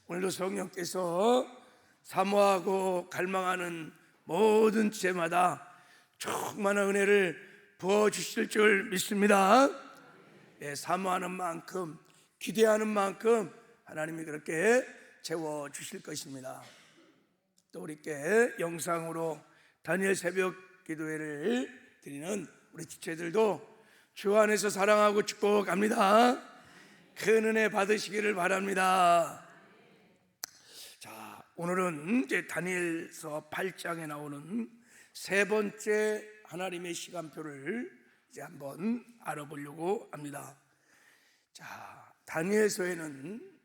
오늘도 성령께서 사모하고 갈망하는 모든 죄마다 충만한 은혜를 부어주실 줄 믿습니다. 사모하는 만큼, 기대하는 만큼 하나님이 그렇게 채워주실 것입니다. 또 우리께 영상으로 다니엘 새벽 기도회를 드리는 우리 지체들도 주 안에서 사랑하고 축복합니다. 큰 은혜 받으시기를 바랍니다. 자, 오늘은 이제 다니엘서 8장에 나오는 세 번째 하나님의 시간표를 이제 한번 알아보려고 합니다. 자, 다니엘서에는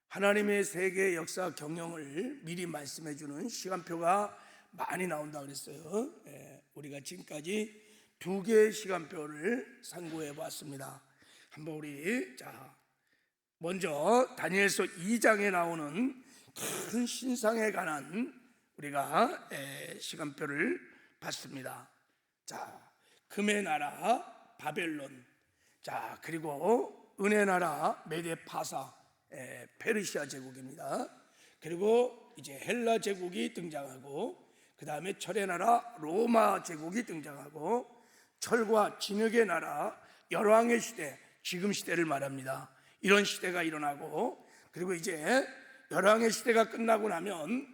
하나님의 세계 역사 경영을 미리 말씀해 주는 시간표가 많이 나온다 그랬어요. 우리가 지금까지 2개의 시간표를 상고해 봤습니다. 한번 우리 먼저 다니엘서 2장에 나오는 큰 신상에 관한 우리가 시간표를 봤습니다. 자, 금의 나라 바벨론, 자, 그리고 은혜 나라 메데파사 페르시아 제국입니다. 그리고 이제 헬라 제국이 등장하고, 그 다음에 철의 나라 로마 제국이 등장하고, 철과 진흙의 나라 열왕의 시대, 지금 시대를 말합니다. 이런 시대가 일어나고, 그리고 이제 열왕의 시대가 끝나고 나면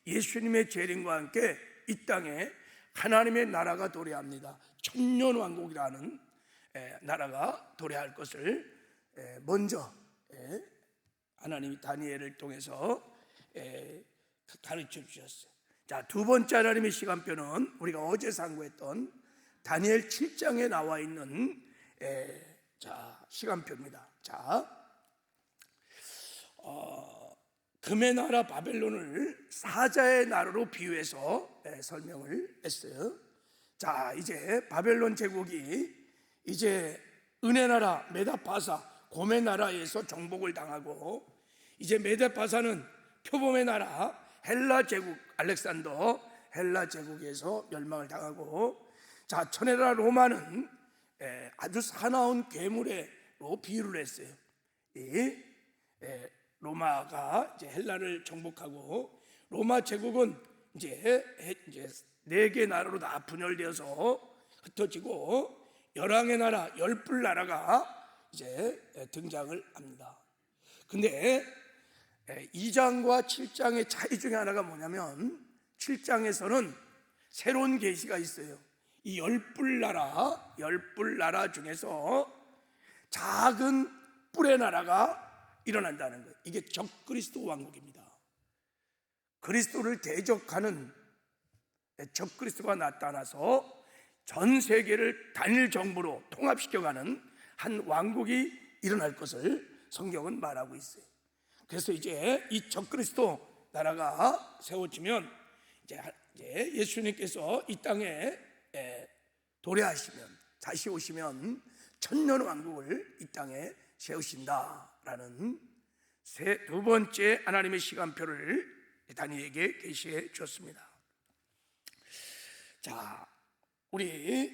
예수님의 재림과 함께 이 땅에 하나님의 나라가 도래합니다. 천년왕국이라는 나라가 도래할 것을 먼저 하나님이 다니엘을 통해서 가르쳐 주셨어요. 자, 두 번째 하나님의 시간표는 우리가 어제 상고했던 다니엘 7장에 나와 있는 시간표입니다. 자, 금의 나라 바벨론을 사자의 나라로 비유해서 설명을 했어요. 자, 이제 바벨론 제국이 이제 은혜 나라 메데파사 곰의 나라에서 정복을 당하고, 이제 메데파사는 표범의 나라 헬라 제국 알렉산더 헬라 제국에서 멸망을 당하고, 자, 천의 나라 로마는 아주 사나운 괴물로 비유를 했어요. 이 로마가 이제 헬라를 정복하고, 로마 제국은 이제 4개 나라로 다 분열되어서 흩어지고, 열왕의 나라 열불 나라가 이제 등장을 합니다. 근데 2장과 7장의 차이 중에 하나가 뭐냐면, 7장에서는 새로운 계시가 있어요. 이 열불 나라 중에서 작은 뿔의 나라가 일어난다는 거예요. 이게 적그리스도 왕국입니다. 그리스도를 대적하는 적그리스도가 나타나서 전 세계를 단일 정부로 통합시켜가는 한 왕국이 일어날 것을 성경은 말하고 있어요. 그래서 이제 이 적그리스도 나라가 세워지면 이제 예수님께서 이 땅에 도래하시면, 다시 오시면 천년 왕국을 이 땅에 세우신다라는 두 번째 하나님의 시간표를 다니엘에게 계시해 주었습니다. 자, 우리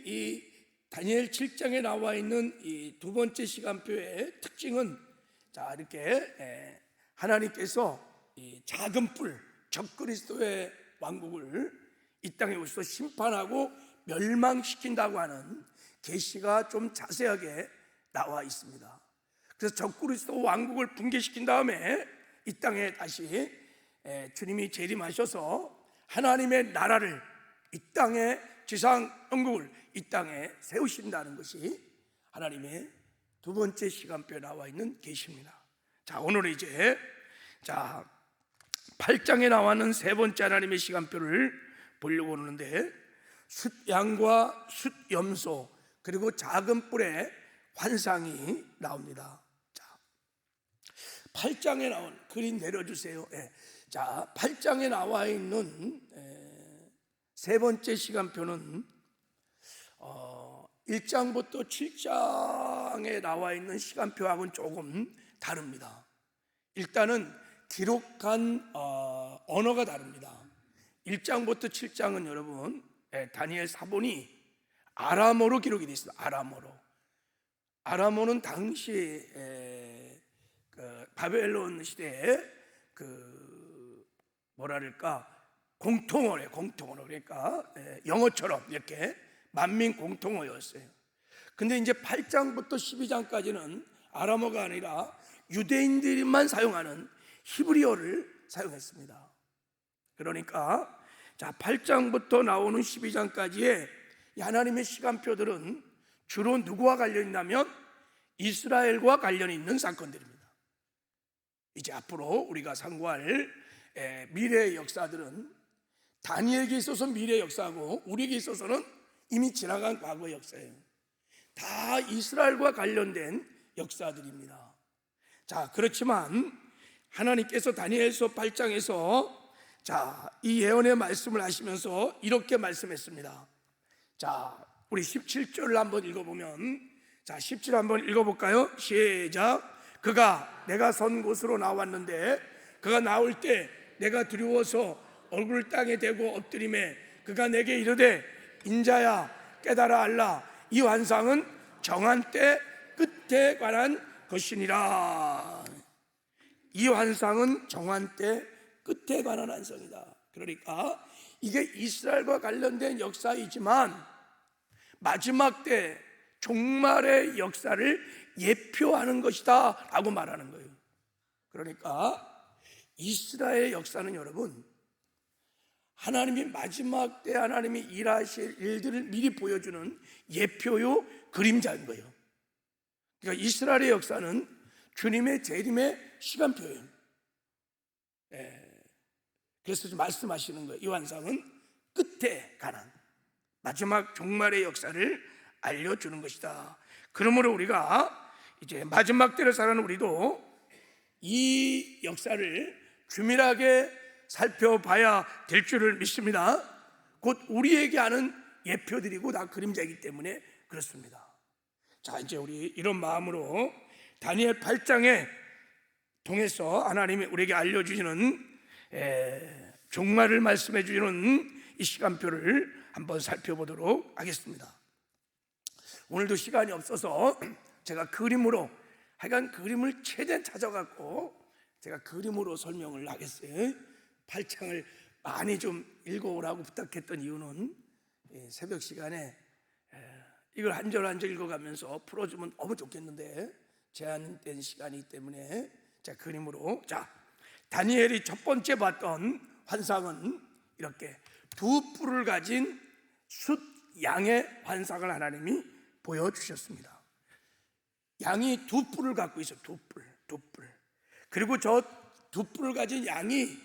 이 다니엘 7장에 나와 있는 이 두 번째 시간표의 특징은, 자, 이렇게 하나님께서 이 작은 뿔 적그리스도의 왕국을 이 땅에 오셔서 심판하고 멸망시킨다고 하는 계시가 좀 자세하게 나와 있습니다. 그래서 적그리스도 왕국을 붕괴시킨 다음에 이 땅에 다시 주님이 재림하셔서 하나님의 나라를, 이 땅에 지상 왕국을 이 땅에 세우신다는 것이 하나님의 두 번째 시간표에 나와 있는 계시입니다. 자, 오늘은 이제 8장에 나와는 세 번째 하나님의 시간표를 보려고 하는데, 숫양과 숫염소 그리고 작은 뿔의 환상이 나옵니다. 자, 8장에 나온 그림 내려주세요. 자, 8장에 나와 있는 세 번째 시간표는 1장부터 7장에 나와 있는 시간표하고는 조금 다릅니다. 일단은 기록한 언어가 다릅니다. 1장부터 7장은 여러분 다니엘 사본이 아람어로 기록이 되어 있습니다. 아람어는 당시 바벨론 시대에 뭐랄까 공통어래, 공통어로. 그러니까 영어처럼 이렇게 만민 공통어였어요. 근데 이제 8장부터 12장까지는 아람어가 아니라 유대인들만 사용하는 히브리어를 사용했습니다. 그러니까 8장부터 나오는 12장까지의 하나님의 시간표들은 주로 누구와 관련이 있냐면 이스라엘과 관련이 있는 사건들입니다. 이제 앞으로 우리가 상고할 미래의 역사들은 다니엘에게 있어서 미래의 역사고 우리에게 있어서는 이미 지나간 과거의 역사예요. 다 이스라엘과 관련된 역사들입니다. 자, 그렇지만 하나님께서 다니엘서 8장에서 이 예언의 말씀을 하시면서 이렇게 말씀했습니다. 자, 우리 17절을 한번 읽어보면, 17절 한번 읽어볼까요? 시작. 그가 내가 선 곳으로 나왔는데 그가 나올 때 내가 두려워서 얼굴을 땅에 대고 엎드리매 그가 내게 이르되 인자야 깨달아 알라 이 환상은 정한 때 끝에 관한 것이니라. 이 환상은 정한 때 끝에 관한 환상이다. 그러니까 이게 이스라엘과 관련된 역사이지만 마지막 때 종말의 역사를 예표하는 것이다 라고 말하는 거예요. 그러니까 이스라엘의 역사는 여러분, 하나님이 마지막 때 하나님이 일하실 일들을 미리 보여주는 예표요 그림자인 거예요. 그러니까 이스라엘의 역사는 주님의 재림의 시간표예요. 그래서 좀 말씀하시는 거예요. 이 환상은 끝에 관한 마지막 종말의 역사를 알려주는 것이다. 그러므로 우리가 이제 마지막 때를 살아가는 우리도 이 역사를 주밀하게 살펴봐야 될 줄을 믿습니다. 곧 우리에게 아는 예표들이고 다 그림자이기 때문에 그렇습니다. 자, 이제 우리 이런 마음으로 다니엘 8장에 통해서 하나님이 우리에게 알려주시는 종말을 말씀해 주시는 이 시간표를 한번 살펴보도록 하겠습니다. 오늘도 시간이 없어서 제가 그림으로, 하여간 그림을 최대한 찾아갖고 제가 그림으로 설명을 하겠어요. 8장을 많이 좀 읽어오라고 부탁했던 이유는 새벽 시간에 이걸 한 절 한 절 읽어가면서 풀어주면 너무 좋겠는데 제한된 시간이기 때문에 자, 그림으로. 자, 다니엘이 첫 번째 봤던 환상은 이렇게 두 뿔을 가진 숫 양의 환상을 하나님이 보여주셨습니다. 양이 두 뿔을 갖고 있어요. 두 뿔. 그리고 저 두 뿔을 가진 양이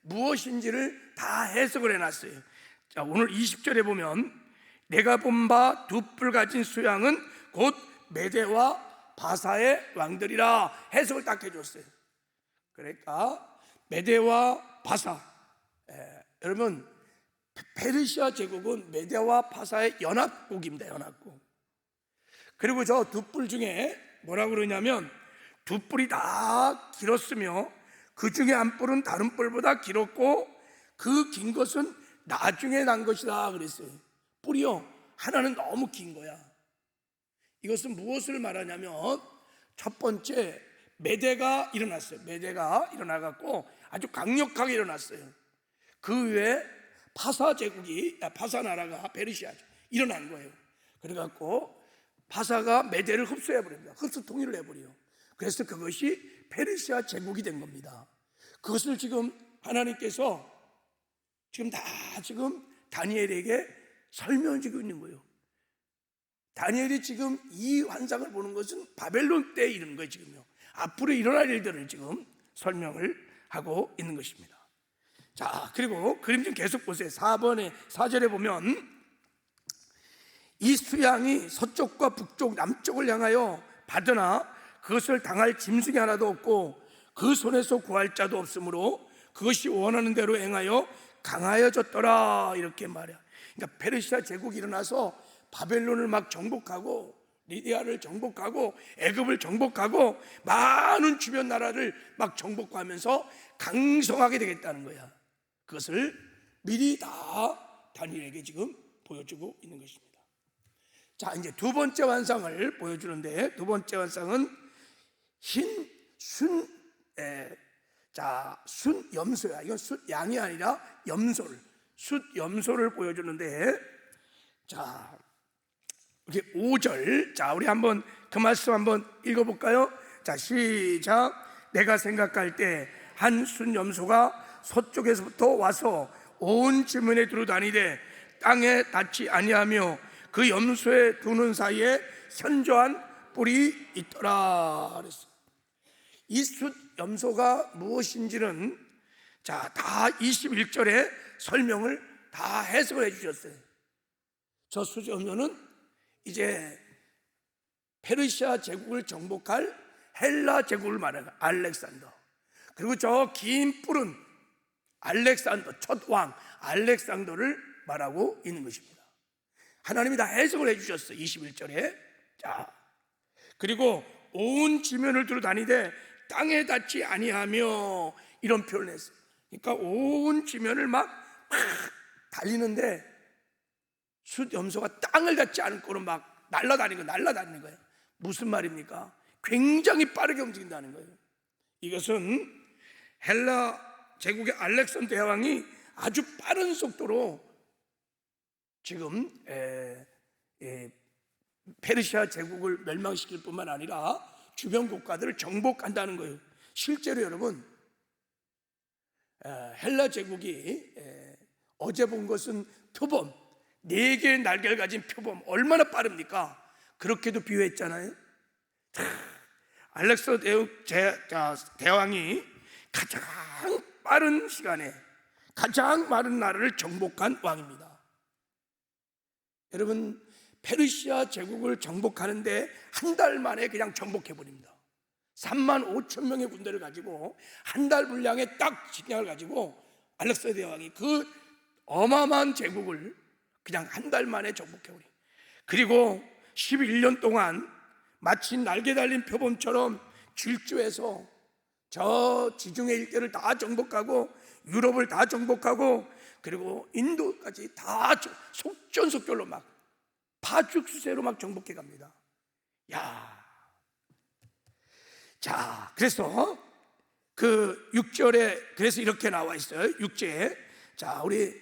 무엇인지를 다 해석을 해놨어요. 자, 오늘 20절에 보면 내가 본 바 두 뿔 가진 수양은 곧 메대와 바사의 왕들이라 해석을 딱 해줬어요. 그러니까 메대와 바사, 여러분 페르시아 제국은 메대와 바사의 연합국입니다. 연합국. 그리고 저 두 뿔 중에 뭐라고 그러냐면 두 뿔이 다 길었으며 그 중에 한 뿔은 다른 뿔보다 길었고 그 긴 것은 나중에 난 것이다 그랬어요. 뿔이요 하나는 너무 긴 거야. 이것은 무엇을 말하냐면 첫 번째 메대가 일어났어요. 메대가 일어나갖고 아주 강력하게 일어났어요. 그 외에 파사 제국이, 파사 나라가 페르시아죠. 일어난 거예요. 그래갖고 파사가 메대를 흡수해버립니다. 흡수 통일을 해버려요. 그래서 그것이 페르시아 제국이 된 겁니다. 그것을 지금 하나님께서 지금 다니엘에게 설명해주고 있는 거예요. 다니엘이 지금 이 환상을 보는 것은 바벨론 때에 이르는 거예요. 지금요. 앞으로 일어날 일들을 지금 설명을 하고 있는 것입니다. 자, 그리고 그림 좀 계속 보세요. 4절에 보면 이 수양이 서쪽과 북쪽, 남쪽을 향하여 받으나 그것을 당할 짐승이 하나도 없고 그 손에서 구할 자도 없으므로 그것이 원하는 대로 행하여 강하여졌더라 이렇게 말해요. 그러니까 페르시아 제국이 일어나서 바벨론을 막 정복하고 리디아를 정복하고 애굽을 정복하고 많은 주변 나라를 막 정복하면서 강성하게 되겠다는 거야. 그것을 미리 다 다니엘에게 지금 보여주고 있는 것입니다. 자, 이제 두 번째 환상을 보여주는데 두 번째 환상은 흰 순염소야. 이건 숫양이 아니라 숫염소를 보여주는데, 자, 이게 5절. 자, 우리 한번 그 말씀 한번 읽어볼까요? 자, 시작. 내가 생각할 때 한 순염소가 서쪽에서부터 와서 온 지면에 두루 다니되 땅에 닿지 아니하며 그 염소의 두는 사이에 현저한 뿔이 있더라 그랬어. 이 숫염소가 무엇인지는 다 21절에 설명을 다 해석을 해주셨어요. 저 숫염소는 이제 페르시아 제국을 정복할 헬라 제국을 말하는 알렉산더, 그리고 저 긴 뿔은 알렉산더, 첫 왕 알렉산더를 말하고 있는 것입니다. 하나님이 다 해석을 해주셨어요. 21절에. 자, 그리고 온 지면을 두루 다니되 땅에 닿지 아니하며, 이런 표현을 했어요. 그러니까 온 지면을 막 달리는데 숫염소가 땅을 닿지 않고는 막 날아다니는 거예요. 무슨 말입니까? 굉장히 빠르게 움직인다는 거예요. 이것은 헬라 제국의 알렉산더 대왕이 아주 빠른 속도로 지금 페르시아 제국을 멸망시킬 뿐만 아니라 주변 국가들을 정복한다는 거예요. 실제로 여러분, 헬라 제국이 어제 본 것은 표범, 4개의 날개를 가진 표범, 얼마나 빠릅니까? 그렇게도 비유했잖아요. 알렉산더 대왕이 가장 빠른 시간에 가장 많은 나라를 정복한 왕입니다. 여러분, 페르시아 제국을 정복하는데 한 달 만에 그냥 정복해버립니다. 3만 5천 명의 군대를 가지고 한 달 분량의 딱 식량을 가지고 알렉산더 대왕이 그 어마어마한 제국을 그냥 한 달 만에 정복해버려요. 그리고 11년 동안 마치 날개 달린 표범처럼 질주해서 저 지중해 일대를 다 정복하고 유럽을 다 정복하고 그리고 인도까지 다 속전속결로 막 파죽수세로 막 정복해 갑니다. 자, 그래서 그 6절에 그래서 이렇게 나와 있어요. 6절에. 자, 우리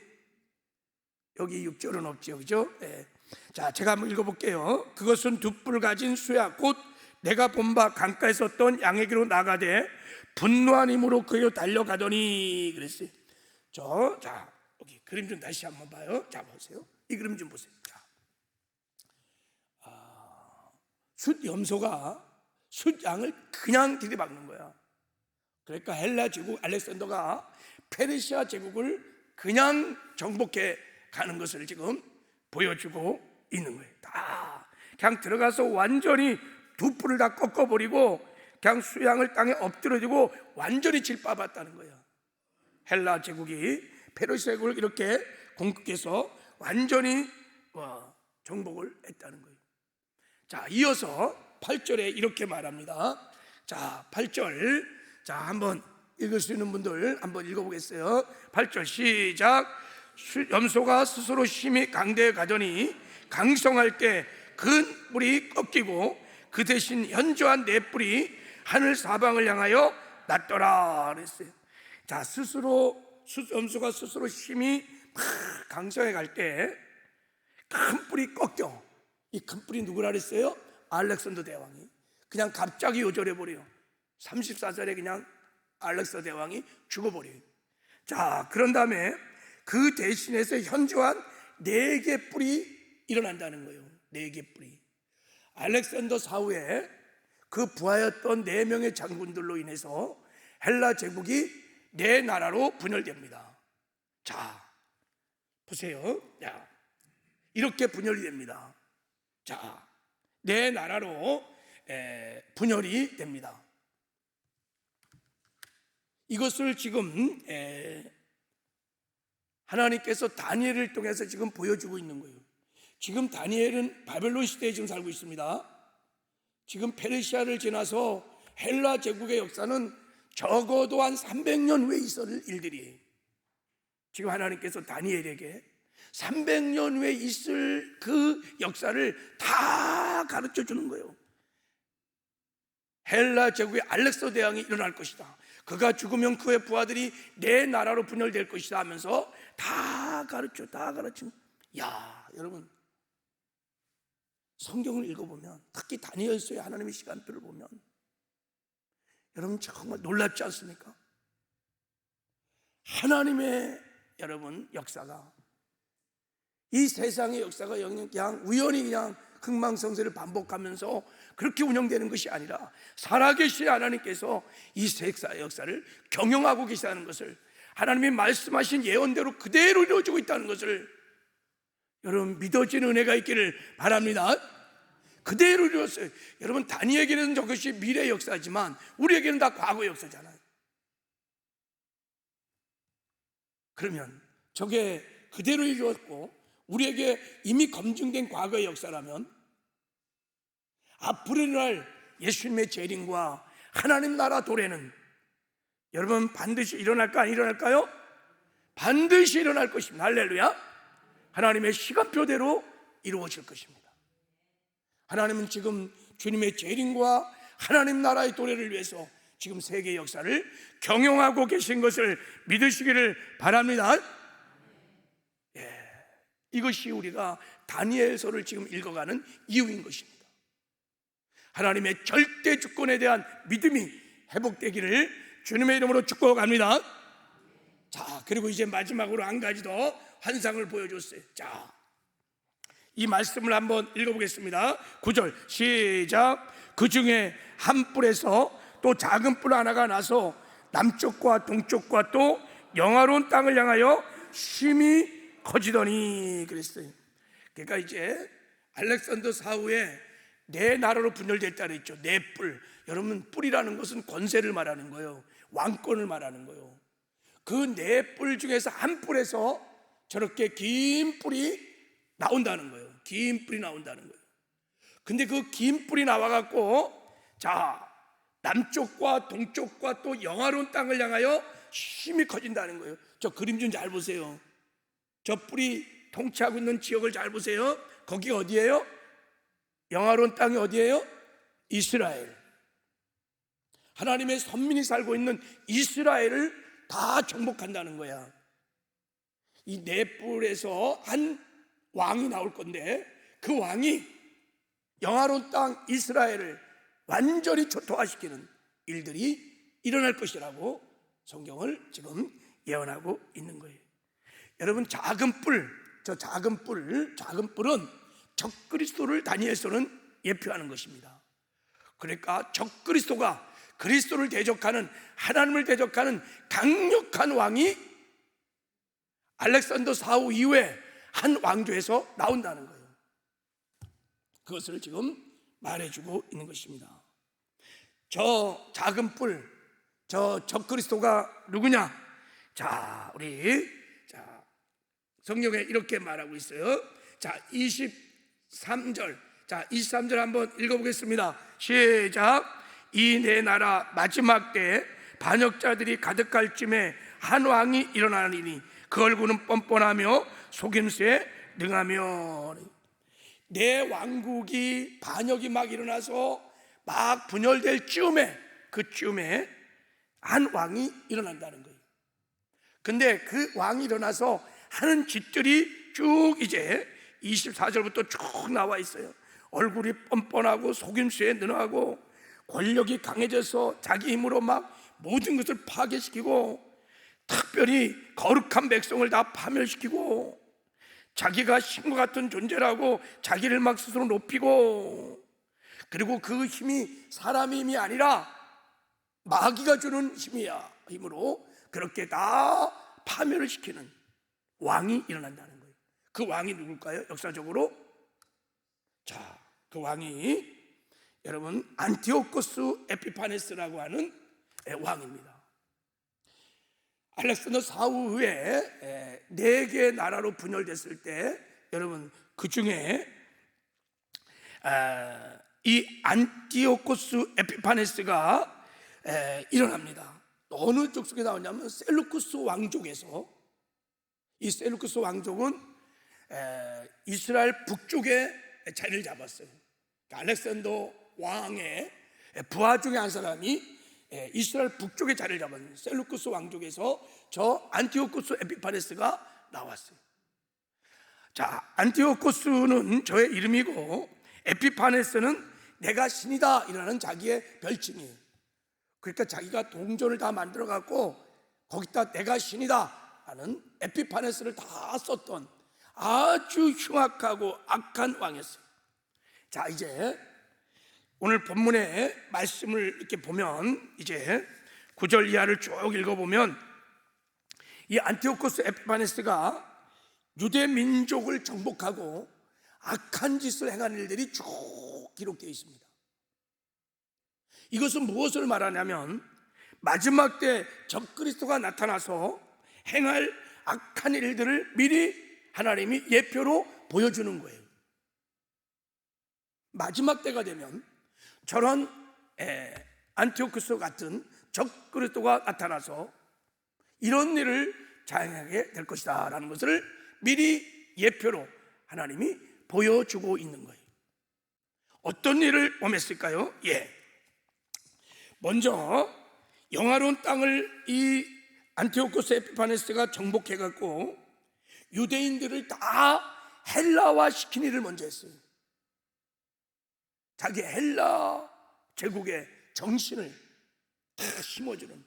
여기 6절은 없죠, 그죠? 네. 자, 제가 한번 읽어볼게요. 그것은 두 뿔 가진 수야 곧 내가 본 바 강가에 섰던 양에게로 나가되 분노한 힘으로 그에게로 달려가더니 그랬어요. 자, 여기 그림 좀 다시 한번 봐요. 자, 보세요. 이 그림 좀 보세요. 자, 숫염소가 숫양을 그냥 들이박는 거야. 그러니까 헬라 제국 알렉산더가 페르시아 제국을 그냥 정복해 가는 것을 지금 보여주고 있는 거예요. 다 그냥 들어가서 완전히 두 뿔을 다 꺾어버리고 그냥 수양을 땅에 엎드려지고 완전히 질빠봤다는 거예요. 헬라 제국이 페르시아 제국을 이렇게 공격해서 완전히 정복을 했다는 거예요. 자, 이어서 8절에 이렇게 말합니다. 자, 8절. 자, 한번 읽을 수 있는 분들 한번 읽어보겠어요. 8절 시작. 염소가 스스로 심히 강대에 가더니 강성할 때 큰 뿔이 꺾이고 그 대신 현저한 네 뿔이 하늘 사방을 향하여 났더라 그랬어요. 자, 염소가 스스로 심히 막 강성해 갈 때 큰 뿔이 꺾여. 이 큰 뿔이 누구라 그랬어요? 알렉산더 대왕이 그냥 갑자기 요절해 버려요. 34살에 그냥 알렉산더 대왕이 죽어버려요. 자, 그런 다음에 그 대신에서 현저한 4개 뿔이 일어난다는 거예요. 4개 뿔이. 알렉산더 사후에 그 부하였던 4명의 장군들로 인해서 헬라 제국이 4나라로 분열됩니다. 자, 보세요. 자, 이렇게 분열이 됩니다. 자, 4나라로 분열이 됩니다. 이것을 지금 하나님께서 다니엘을 통해서 지금 보여주고 있는 거예요. 지금 다니엘은 바벨론 시대에 지금 살고 있습니다. 지금 페르시아를 지나서 헬라 제국의 역사는 적어도 한 300년 후에 있을 일들이에요. 지금 하나님께서 다니엘에게 300년 후에 있을 그 역사를 다 가르쳐 주는 거예요. 헬라 제국의 알렉산더 대왕이 일어날 것이다. 그가 죽으면 그의 부하들이 내 나라로 분열될 것이다 하면서 다 가르쳐. 야, 여러분, 성경을 읽어보면, 특히 다니엘서의 하나님의 시간표를 보면 여러분 정말 놀랍지 않습니까? 하나님의 여러분 역사가, 이 세상의 역사가 그냥 우연히 그냥 흥망성쇠를 반복하면서 그렇게 운영되는 것이 아니라 살아계신 하나님께서 이 세상의 역사를 경영하고 계시다는 것을, 하나님이 말씀하신 예언대로 그대로 이루어지고 있다는 것을 여러분 믿어지는 은혜가 있기를 바랍니다. 그대로 이루었어요. 여러분, 다니엘에게는 저것이 미래 역사지만 우리에게는 다 과거 역사잖아요. 그러면 저게 그대로 이루었고 우리에게 이미 검증된 과거의 역사라면 앞으로 일어날 예수님의 재림과 하나님 나라 도래는 여러분 반드시 일어날까 안 일어날까요? 반드시 일어날 것입니다. 할렐루야. 하나님의 시간표대로 이루어질 것입니다. 하나님은 지금 주님의 재림과 하나님 나라의 도래를 위해서 지금 세계 역사를 경영하고 계신 것을 믿으시기를 바랍니다. 이것이 우리가 다니엘서를 지금 읽어가는 이유인 것입니다. 하나님의 절대 주권에 대한 믿음이 회복되기를 주님의 이름으로 축복합니다. 자, 그리고 이제 마지막으로 한 가지 더 환상을 보여줬어요. 자, 이 말씀을 한번 읽어보겠습니다. 9절 시작. 그 중에 한 뿔에서 또 작은 뿔 하나가 나서 남쪽과 동쪽과 또 영화로운 땅을 향하여 심히 커지더니 그랬어요. 그러니까 이제 알렉산더 사후에 네 나라로 분열됐다 그랬죠. 네 뿔. 여러분, 뿔이라는 것은 권세를 말하는 거예요. 왕권을 말하는 거예요. 그 네 뿔 중에서 한 뿔에서 저렇게 긴 뿔이 나온다는 거예요. 긴 뿔이 나온다는 거예요. 근데 그 긴 뿔이 나와갖고 자, 남쪽과 동쪽과 또 영화로운 땅을 향하여 힘이 커진다는 거예요. 저 그림 좀 잘 보세요. 저 뿔이 통치하고 있는 지역을 잘 보세요. 거기 어디예요? 영화로운 땅이 어디예요? 이스라엘. 하나님의 선민이 살고 있는 이스라엘을 다 정복한다는 거야. 이 네 뿔에서 한 왕이 나올 건데 그 왕이 영화로운 땅 이스라엘을 완전히 초토화시키는 일들이 일어날 것이라고 성경을 지금 예언하고 있는 거예요. 여러분, 작은 뿔, 저 작은 뿔은 적그리스도를 다니엘서는 예표하는 것입니다. 그러니까 적그리스도가 그리스도를 대적하는, 하나님을 대적하는 강력한 왕이 알렉산더 사후 이후에 한 왕조에서 나온다는 거예요. 그것을 지금 말해주고 있는 것입니다. 저 작은 뿔, 저 적그리스도가 누구냐? 자, 우리 성경에 이렇게 말하고 있어요. 자, 23절. 자, 23절 한번 읽어보겠습니다. 시작. 이 네 나라 마지막 때에 반역자들이 가득할 쯤에 한 왕이 일어나리니 그 얼굴은 뻔뻔하며 속임수에 능하며. 내 왕국이 반역이 막 일어나서 막 분열될 쯤에, 그 쯤에 한 왕이 일어난다는 거예요. 근데 그 왕이 일어나서 하는 짓들이 쭉 이제 24절부터 쭉 나와 있어요. 얼굴이 뻔뻔하고 속임수에 능하고 권력이 강해져서 자기 힘으로 막 모든 것을 파괴시키고 특별히 거룩한 백성을 다 파멸시키고 자기가 신과 같은 존재라고 자기를 막 스스로 높이고, 그리고 그 힘이 사람의 힘이 아니라 마귀가 주는 힘으로 그렇게 다 파멸을 시키는 왕이 일어난다는 거예요. 그 왕이 누굴까요? 역사적으로 자, 그 왕이 여러분 안티오코스 에피파네스라고 하는 왕입니다. 알렉산더 사후 후에 네 개의 나라로 분열됐을 때 여러분 그 중에 이 안티오코스 에피파네스가 일어납니다. 어느 쪽 속에 나오냐면 셀루쿠스 왕족에서, 이 셀루쿠스 왕족은 이스라엘 북쪽에 자리를 잡았어요. 알렉산더 왕의 부하 중에 한 사람이 이스라엘 북쪽에 자리를 잡은 셀루쿠스 왕족에서 저 안티오코스 에피파네스가 나왔어요. 자, 안티오코스는 저의 이름이고 에피파네스는 내가 신이다 이라는 자기의 별칭이에요. 그러니까 자기가 동전을 다 만들어 갖고 거기다 내가 신이다 하는 에피파네스를 다 썼던 아주 흉악하고 악한 왕이었어요. 자, 이제 오늘 본문의 말씀을 이렇게 보면 이제 9절 이하를 쭉 읽어보면 이 안티오코스 에피파네스가 유대 민족을 정복하고 악한 짓을 행한 일들이 쭉 기록되어 있습니다. 이것은 무엇을 말하냐면 마지막 때 적그리스도가 나타나서 행할 악한 일들을 미리 하나님이 예표로 보여주는 거예요. 마지막 때가 되면 저런 안티오코스 같은 적그리스도가 나타나서 이런 일을 자행하게 될 것이다 라는 것을 미리 예표로 하나님이 보여주고 있는 거예요. 어떤 일을 범했을까요? 먼저 영화로운 땅을 이 안티오코스 에피파네스가 정복해갖고 유대인들을 다 헬라화 시킨 일을 먼저 했어요. 자기 헬라 제국의 정신을 다 심어주는,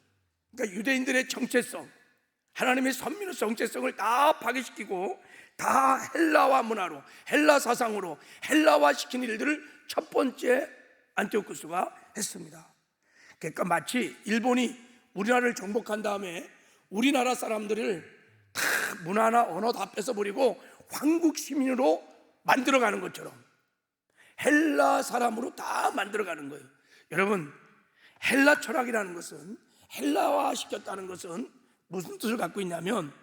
그러니까 유대인들의 정체성, 하나님의 선민의 정체성을 다 파괴시키고 다 헬라화 문화로, 헬라 사상으로 헬라화 시킨 일들을 첫 번째 안티오코스가 했습니다. 그러니까 마치 일본이 우리나라를 정복한 다음에 우리나라 사람들을 다 문화나 언어 다 뺏어버리고 황국 시민으로 만들어가는 것처럼 헬라 사람으로 다 만들어가는 거예요. 여러분, 헬라 철학이라는 것은, 헬라화 시켰다는 것은 무슨 뜻을 갖고 있냐면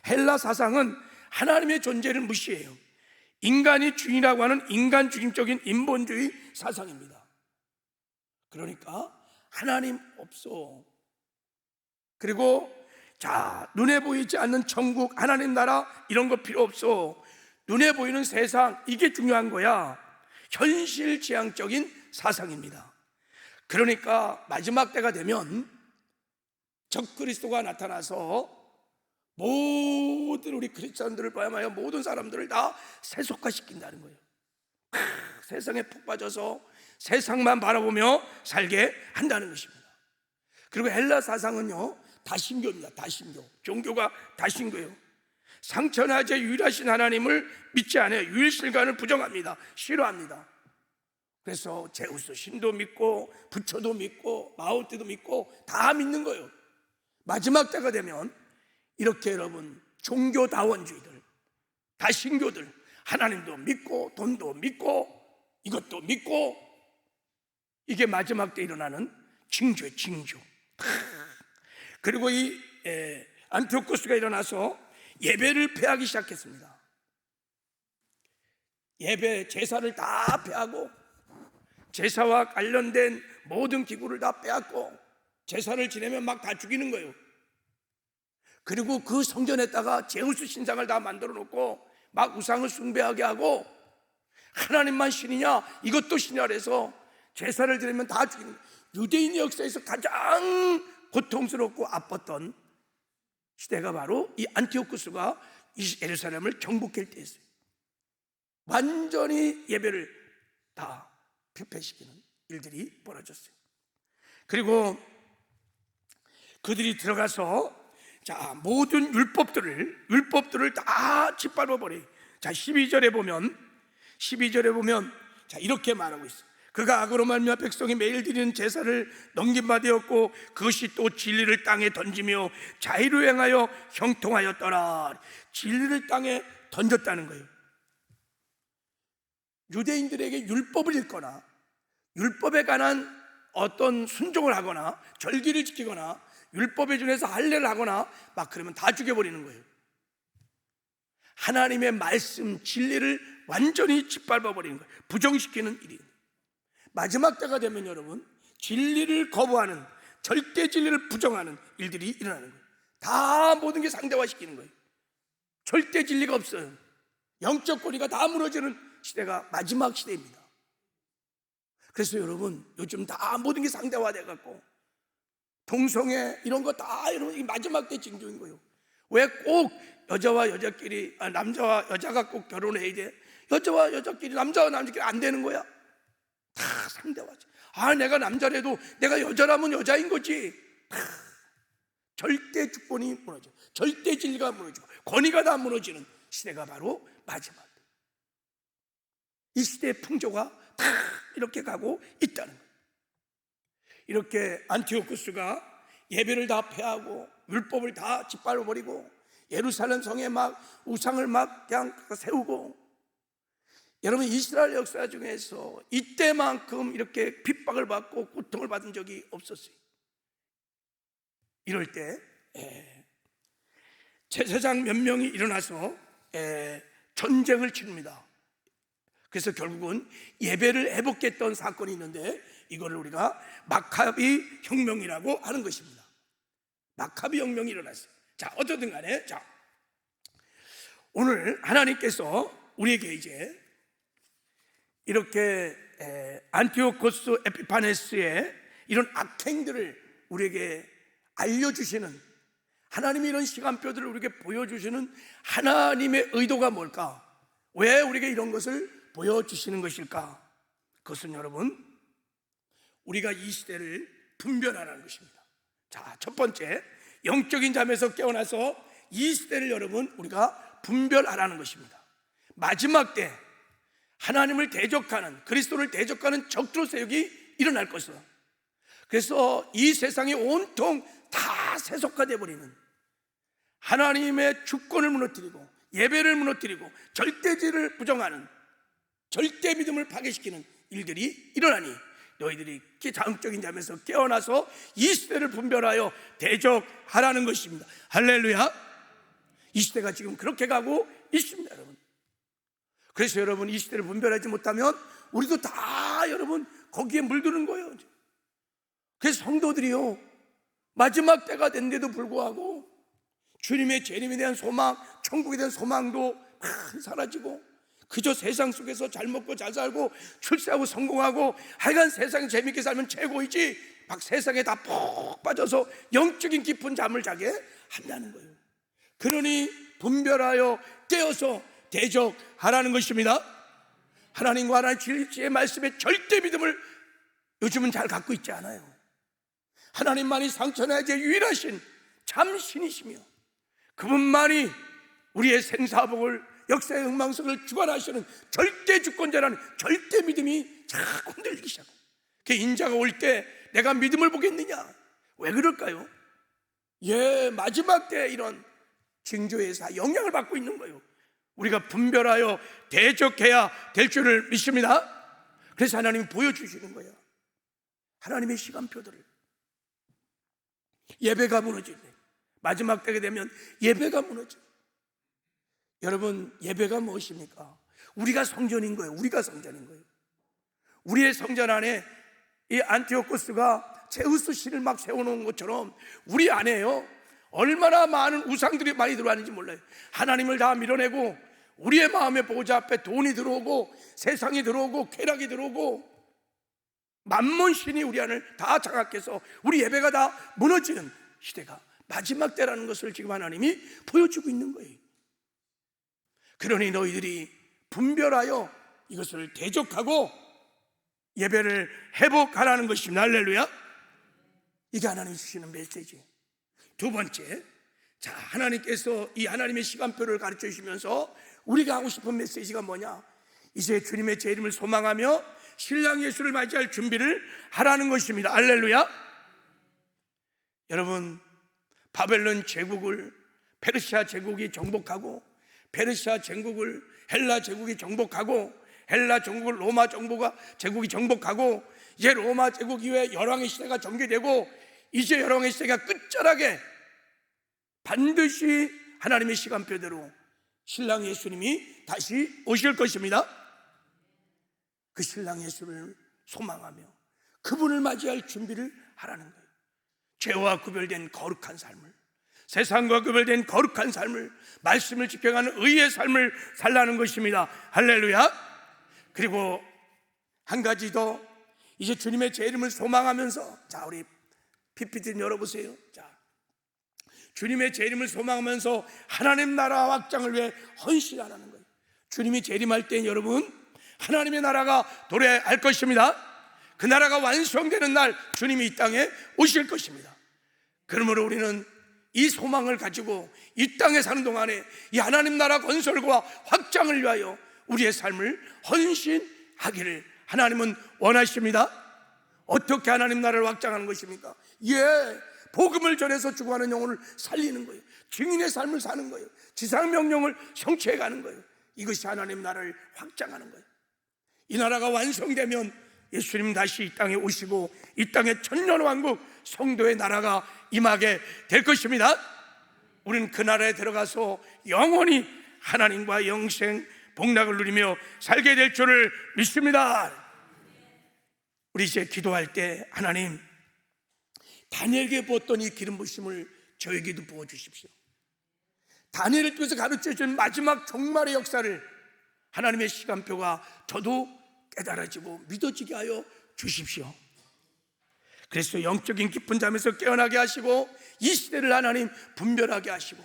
헬라 사상은 하나님의 존재를 무시해요. 인간이 주인이라고 하는 인간 중심적인 인본주의 사상입니다. 그러니까 하나님 없어. 그리고 자, 눈에 보이지 않는 천국, 하나님 나라 이런 거 필요 없어. 눈에 보이는 세상, 이게 중요한 거야. 현실지향적인 사상입니다. 그러니까 마지막 때가 되면 적그리스도가 나타나서 모든 우리 크리스천들을 포함하여 모든 사람들을 다 세속화시킨다는 거예요. 세상에 푹 빠져서 세상만 바라보며 살게 한다는 것입니다. 그리고 헬라 사상은요, 다신교입니다. 다신교. 종교가 다신교예요. 상천하제 유일하신 하나님을 믿지 않아요. 유일신간을 부정합니다. 싫어합니다. 그래서 제우스 신도 믿고 부처도 믿고 마오떼도 믿고 다 믿는 거예요. 마지막 때가 되면 이렇게 여러분, 종교다원주의들, 다신교들, 하나님도 믿고 돈도 믿고 이것도 믿고, 이게 마지막 때 일어나는 징조예요. 징조. 그리고 이 안티오코스가 일어나서 예배를 폐하기 시작했습니다. 예배 제사를 다 폐하고 제사와 관련된 모든 기구를 다 빼앗고 제사를 지내면 막 다 죽이는 거예요. 그리고 그 성전에다가 제우스 신상을 다 만들어 놓고 막 우상을 숭배하게 하고, 하나님만 신이냐 이것도 신이라 해서 제사를 드리면 다 죽이는 거예요. 유대인 역사에서 가장 고통스럽고 아팠던 시대가 바로 이 안티오코스가 이 예루살렘을 정복할 때였어요. 완전히 예배를 다 폐폐시키는 일들이 벌어졌어요. 그리고 그들이 들어가서 자, 모든 율법들을 다 짓밟아 버려요. 자, 12절에 보면 자, 이렇게 말하고 있어요. 그가 악으로 말미암아 백성이 매일 드리는 제사를 넘긴 바 되었고 그것이 또 진리를 땅에 던지며 자의로 행하여 형통하였더라. 진리를 땅에 던졌다는 거예요. 유대인들에게 율법을 읽거나 율법에 관한 어떤 순종을 하거나 절기를 지키거나 율법에 준해서 할례를 하거나 막 그러면 다 죽여버리는 거예요. 하나님의 말씀 진리를 완전히 짓밟아버리는 거예요. 부정시키는 일이. 마지막 때가 되면 여러분, 진리를 거부하는, 절대 진리를 부정하는 일들이 일어나는 거예요. 다 모든 게 상대화시키는 거예요. 절대 진리가 없어요. 영적 권위가 다 무너지는 시대가 마지막 시대입니다. 그래서 여러분, 요즘 다 모든 게 상대화돼 갖고 동성애 이런 거 다 여러분 마지막 때 징조인 거예요. 왜 꼭 여자와 여자끼리, 남자와 여자가 꼭 결혼해야 돼? 여자와 여자끼리, 남자와 남자끼리 안 되는 거야. 다 상대화지. 내가 남자라도 내가 여자라면 여자인 거지. 절대 주권이 무너져, 절대 진리가 무너지고 권위가 다 무너지는 시대가 바로 마지막. 이 시대의 풍조가 다 이렇게 가고 있다는 거예요. 이렇게 안티오쿠스가 예배를 다 폐하고 율법을 다 짓밟아버리고 예루살렘 성에 막 우상을 막 그냥 세우고, 여러분 이스라엘 역사 중에서 이때만큼 이렇게 핍박을 받고 고통을 받은 적이 없었어요. 이럴 때 제사장 몇 명이 일어나서 전쟁을 치릅니다. 그래서 결국은 예배를 회복했던 사건이 있는데, 이거를 우리가 마카비 혁명이라고 하는 것입니다. 마카비 혁명이 일어났어요. 자, 어쨌든 간에, 자, 오늘 하나님께서 우리에게 이제 이렇게 안티오코스 에피파네스의 이런 악행들을 우리에게 알려주시는, 하나님이 이런 시간표들을 우리에게 보여주시는 하나님의 의도가 뭘까? 왜 우리에게 이런 것을 보여주시는 것일까? 그것은 여러분, 우리가 이 시대를 분별하라는 것입니다. 자, 첫 번째, 영적인 잠에서 깨어나서 이 시대를 여러분 우리가 분별하라는 것입니다. 마지막 때 하나님을 대적하는, 그리스도를 대적하는 적그리스도 세력이 일어날 것이다. 그래서 이 세상이 온통 다 세속화되어 버리는, 하나님의 주권을 무너뜨리고 예배를 무너뜨리고 절대지를 부정하는, 절대 믿음을 파괴시키는 일들이 일어나니 너희들이 자응적인 잠에서 깨어나서 이 시대를 분별하여 대적하라는 것입니다. 할렐루야. 이 시대가 지금 그렇게 가고 있습니다, 여러분. 그래서 여러분, 이 시대를 분별하지 못하면 우리도 다 여러분 거기에 물드는 거예요. 그래서 성도들이요, 마지막 때가 됐는데도 불구하고 주님의 재림에 대한 소망, 천국에 대한 소망도 사라지고, 그저 세상 속에서 잘 먹고 잘 살고 출세하고 성공하고 하여간 세상에 재밌게 살면 최고이지, 막 세상에 다 푹 빠져서 영적인 깊은 잠을 자게 한다는 거예요. 그러니 분별하여 깨어서 대적하라는 것입니다. 하나님과 하나님 진리의 말씀에 절대 믿음을 요즘은 잘 갖고 있지 않아요. 하나님만이 상천하의 유일하신 참 신이시며 그분만이 우리의 생사복을, 역사의 흥망성을 주관하시는 절대 주권자라는 절대 믿음이 자꾸 흔들리기 시작합니다. 그 인자가 올 때 내가 믿음을 보겠느냐? 왜 그럴까요? 마지막 때 이런 징조에서 영향을 받고 있는 거예요. 우리가 분별하여 대적해야 될 줄을 믿습니다. 그래서 하나님이 보여주시는 거예요. 하나님의 시간표들을. 예배가 무너지네. 마지막 때가 되면 예배가 무너져. 여러분, 예배가 무엇입니까? 우리가 성전인 거예요. 우리가 성전인 거예요. 우리의 성전 안에 이 안티오코스가 제우스 신을 막 세워놓은 것처럼 우리 안에요, 얼마나 많은 우상들이 많이 들어왔는지 몰라요. 하나님을 다 밀어내고 우리의 마음의 보호자 앞에 돈이 들어오고 세상이 들어오고 쾌락이 들어오고 만몬신이 우리 안을 다 장악해서 우리 예배가 다 무너지는 시대가 마지막 때라는 것을 지금 하나님이 보여주고 있는 거예요. 그러니 너희들이 분별하여 이것을 대적하고 예배를 회복하라는 것입니다. 할렐루야. 이게 하나님이 주시는 메시지. 두 번째, 자, 하나님께서 이 하나님의 시간표를 가르쳐 주시면서 우리가 하고 싶은 메시지가 뭐냐? 이제 주님의 재림을 소망하며 신랑 예수를 맞이할 준비를 하라는 것입니다. 할렐루야. 여러분, 바벨론 제국을 페르시아 제국이 정복하고, 페르시아 제국을 헬라 제국이 정복하고, 헬라 제국을 로마 제국이 정복하고, 이제 로마 제국 이후에 열왕의 시대가 전개되고, 이제 열왕의 시대가 끝자락에 반드시 하나님의 시간표대로 신랑 예수님이 다시 오실 것입니다. 그 신랑 예수를 소망하며 그분을 맞이할 준비를 하라는 거예요. 죄와 구별된 거룩한 삶을, 세상과 구별된 거룩한 삶을, 말씀을 지켜가는 의의 삶을 살라는 것입니다. 할렐루야. 그리고 한 가지 더, 이제 주님의 재림을 소망하면서, 자, 우리 PPT 열어보세요. 자, 주님의 재림을 소망하면서 하나님 나라 확장을 위해 헌신하라는 거예요. 주님이 재림할 때 여러분, 하나님의 나라가 도래할 것입니다. 그 나라가 완성되는 날 주님이 이 땅에 오실 것입니다. 그러므로 우리는 이 소망을 가지고 이 땅에 사는 동안에 이 하나님 나라 건설과 확장을 위하여 우리의 삶을 헌신하기를 하나님은 원하십니다. 어떻게 하나님 나라를 확장하는 것입니까? 복음을 전해서 죽어가는 영혼을 살리는 거예요. 증인의 삶을 사는 거예요. 지상명령을 성취해 가는 거예요. 이것이 하나님 나라를 확장하는 거예요. 이 나라가 완성되면 예수님 다시 이 땅에 오시고 이 땅에 천년왕국 성도의 나라가 임하게 될 것입니다. 우리는 그 나라에 들어가서 영원히 하나님과 영생 복락을 누리며 살게 될 줄을 믿습니다. 우리 이제 기도할 때 하나님, 다니엘에게 부었던 이 기름 부심을 저에게도 부어주십시오. 다니엘을 통해서 가르쳐준 마지막 종말의 역사를 하나님의 시간표가 저도 깨달아지고 믿어지게 하여 주십시오. 그래서 영적인 깊은 잠에서 깨어나게 하시고 이 시대를 하나님 분별하게 하시고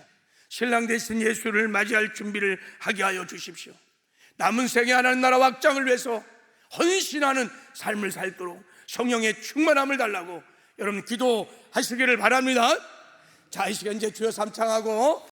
신랑 되신 예수를 맞이할 준비를 하게 하여 주십시오. 남은 생에 하나님 나라 확장을 위해서 헌신하는 삶을 살도록 성령의 충만함을 달라고 여러분 기도하시기를 바랍니다. 자, 이 시간 이제 주여 삼창하고